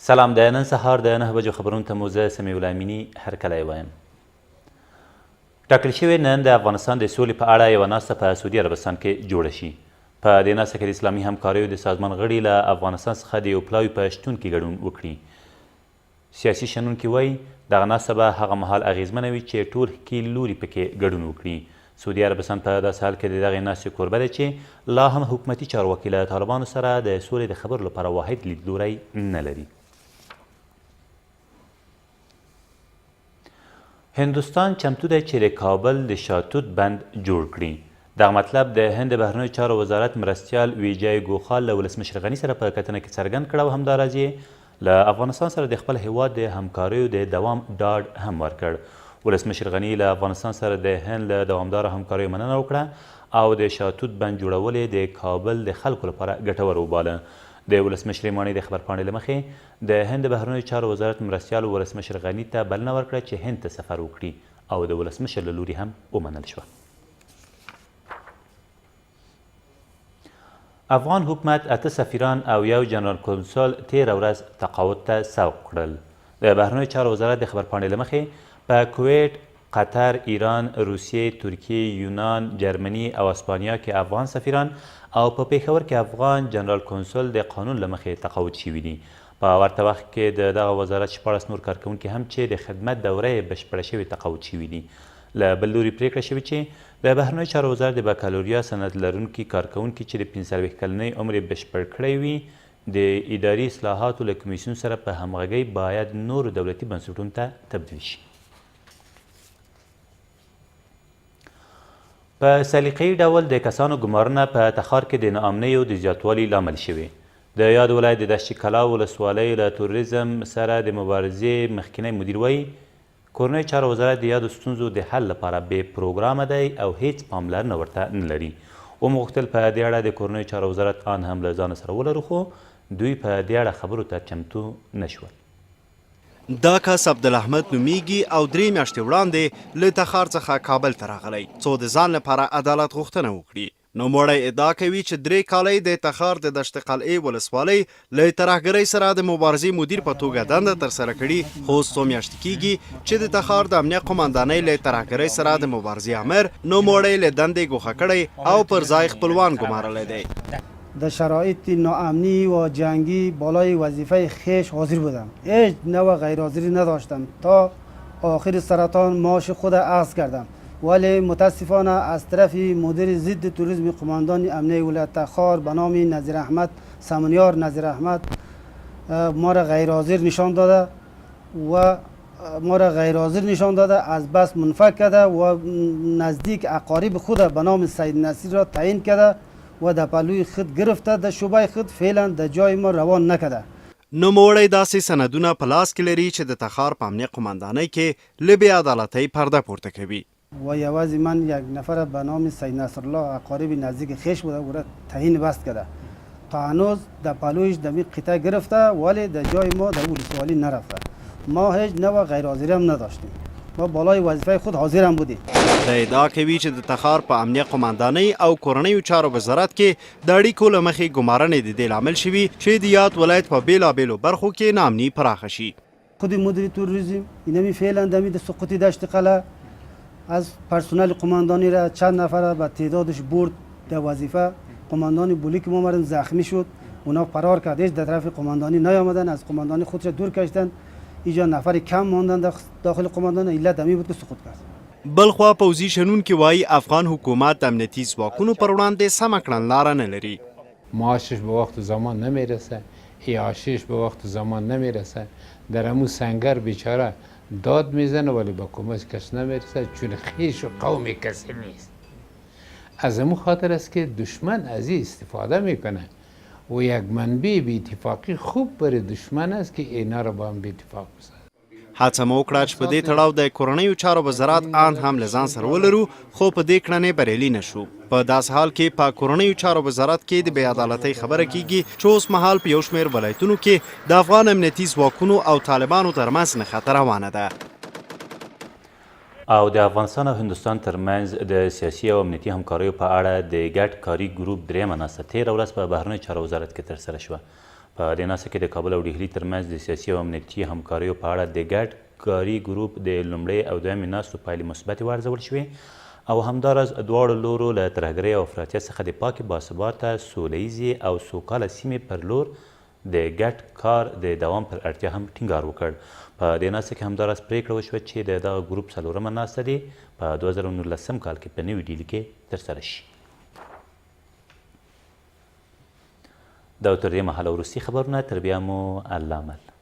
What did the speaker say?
سلام، د نن سهار د 9 بجو خبرونو ته مو زه سمیع الله امیني هرکلی وایم. ټاکل شوې نن د افغانستان د سولې په اړه یوه ناسته په سعودي عربستان کې جوړه شي. په دې ناسته کې د اسلامي همکاریو د سازمان غړي له افغانستان څخه د یو پلاوي په شتون کې ګډون وکړي. سیاسي شنونکي وایي دغه ناسته به هغه مهال اغیزمنه وي چې ټول ښکیل لوري پکې ګډون وکړي. سعودي عربستان په داسې حال کې د دغې ناستې کوربه دی چې لا هم حکومتي چارواکي له طالبانو سره د سولې د خبرو لپاره واحد لیدلوری نه لري. هندوستان چمتو دی چې د کابل د شاتوت بند جوړ کړي. دغه مطلب د هند د بهرنیو چارو وزارت مرستیال ویجای ګوخال له ولسمشر غني سره په کتنه کې څرګند کړه او همداراز یې له افغانستان سره د خپل هیواد د همکاریو د دوام ډاډ هم ورکړ. ولسمشر غني له افغانستان سره د هند له دوامداره همکاریو مننه وکړه او د شاتوت بند جوړول یې د کابل د خلکو لپاره ګټور وباله. د ولسمشر ماڼۍ د خبرپاڼې له مخې د هند د بهرنیو چارو وزارت مرستیالو ولسمشر غني ته بلنه ورکړه چې هند ته سفر وکړي او د ولسمشر له لوري هم ومنل شوه. افغان حکومت 8 سفیران او یو جنرال کنسول تیره ورځ تقاعد ته سوق کړل. د بهرنیو چارو وزارت د خبرپاڼې له مخې په کویت، قطر، ایران، روسیې، ترکیې، یونان، جرمني او اسپانیا کې افغان سفیران او په پیښور کې افغان جنرال کنسول د قانون له مخې تقاعد شوي دي. په ورته وخت کې د دغه وزارت 14 نور کارکوونکي هم چې د خدمت دوره یې بشپړه شوې تقاعد شوي دي. له بل لوري پرېکړه شوې چې د بهرنیو چارو وزارت د بکالوریا سند لرونکي کارکوونکي چې د 45 کلنۍ عمر یې بشپړ کړی وي د اداري اصلاحاتو له کمیسیون سره په همغږۍ باید نورو دولتي بنسټونو ته تبدیل شي. په سلیقه‌ایي ډول د کسانو ګمارنه په تخار کې د ناامنیو د زیاتوالي لامل شوې. د یاد ولایت د دشت کلا ولسوالۍ له توریزم سره د مبارزې مخکینی مدیر وایي کورنیو چارو وزارت د یادو ستونزو د حل لپاره بې پروګرامه دی او هیڅ پاملرنه ورته نه لري. ومغوښتل په دې اړه د کورنیو چارو وزارت آن هم له ځانه سره ولرو خو دوی په دې اړه خبرو ته چمتو نه شول. دا کس عبدالاحمد نومیږي او 3 میاشتې وړاندې له تخار څخه کابل ته راغلی څو د ځان لپاره عدالت غوښتنه وکړي. نوموړی ادعا کوي چې 3 کاله د تخار د دشت قلعې ولسوالۍ له ترهګرۍ سره د مبارزې مدیر په توګه دنده ترسره کړي خو اوس څو میاشتې کیږي چې د تخار د امنیه قمندانۍ له ترهګرۍ سره د مبارزې امر نوموړی له دندې ګوښه کړی او پر ځای خپلوان ګمارلی دی. در شرایط ناامنی و جنگی بالای وظیفه خیش حاضر بودم. هیچ نوع غیر حاضری نداشتم تا آخر سرطان معاش خود اخذ کردم. ولی متاسفانه از طرف مدیر ضد توریسم قماندان امنیه ولایت تخار به نام نظیر احمد سمنیار نظیر احمد ما را غیر حاضر نشان داده از بس منفک کرده و نزدیک اقارب خود به نام سید نصیر را تعیین کرده و در پلوی خود گرفته در شعبه خود فعلا در جای ما روان نکرده. نوموړی داسې سندونه په لاس کې لري چې د تخار په امنیه قمندانۍ کې له بې عدالتۍ پرده پورته کوي. و یوازې من یک نفر به نام سید نصرالله اقارب نزدیک خیش بوده او را تعیین بست کرده. تا هنوز در پلویش در قطعه گرفته ولی در جای ما در ولسوالی نرفته. ما هیچ نوع غیر حاضری هم نداشتیم. ما بالای وظیفه خود حاضر هم بودیم. د ادعا کوي چې د تخار په امنیه قمندانۍ او کورنیو چارو وزارت کې د اړیکو له مخې ګمارنې د دې لامل شوي چې د یاد ولایت په بېلابېلو برخو کې ناامني پراخه شي. خود مدیر توریسم اینمی فعلا دمی د سقوط دشت قلعه از پرسنل قماندانی را چند نفر به تعدادش برد در وظیفه. قماندان بولیک ما مرن زخمی شد اونا فرار کرد هیچ در طرف قماندانی نیامدن از قماندانی خودش دور کشتن. اینجا نفر کم ماندن داخل قماندان علت دمی بود که سقوط کرد. بلخوا پوځي شنونکي وایي افغان حکومت د امنیتي ځواکونو پر وړاندې سمه کړنلاره نه لري. معاشش به وقت زمان نمیرسه، عیاشیش به وقت زمان نمیرسه. در همون سنگر بیچاره داد میزنه ولی با کمک کس نمیرسه چون خویش و قوم کسی نیست. از همون خاطر است که دشمن از این استفاده میکنه و یک منبع بی اتفاقی خوب برای دشمن است که اینا رو با هم بی اتفاق بسازه. هڅه مو وکړه چې په دې تړاو د کورنیو چارو وزارت آن هم له ځان سره ولرو خو په دې کړنې بریالي نه شو. په داسې حال کې په کورنیو چارو وزارت کې د بې عدالتۍ خبره کیږي چې اوس مهال په یو شمېر ولایتونو کې د افغان امنیتي ځواکونو او طالبانو ترمنځ نښته روانه ده. او د افغانستان او هندوستان ترمنځ د سیاسي او امنیتي همکاریو په اړه د ګډ کاري ګروپ 3مه ناسته تېره ورځ په بهرنیو چارو وزارت کې ترسره شوه. په دې ناسته کې د کابل او ډهلي ترمنځ د سیاسي او امنیتي همکاریو په اړه د ګډ کاري ګروپ د لومړۍ او دویمې ناستو پایلې مثبتې وارزول شوې او همداراز دواړو لورو له ترهګرۍ او افراطیت څخه د پاکې باثباته سوله ییزې او سوکاله سیمې پر لور د ګډ کار د دوام پر اړتیا هم ټینګار وکړ. په دې ناسته کې همداراز پریکړه وشوه چې د دغه ګروپ څلورمه ناسته دې په 2019 کال کې په نوي ډیلي کې ترسره شي. دا تر دې مهاله وروستي خبرونه، تر بیا مو الله مل.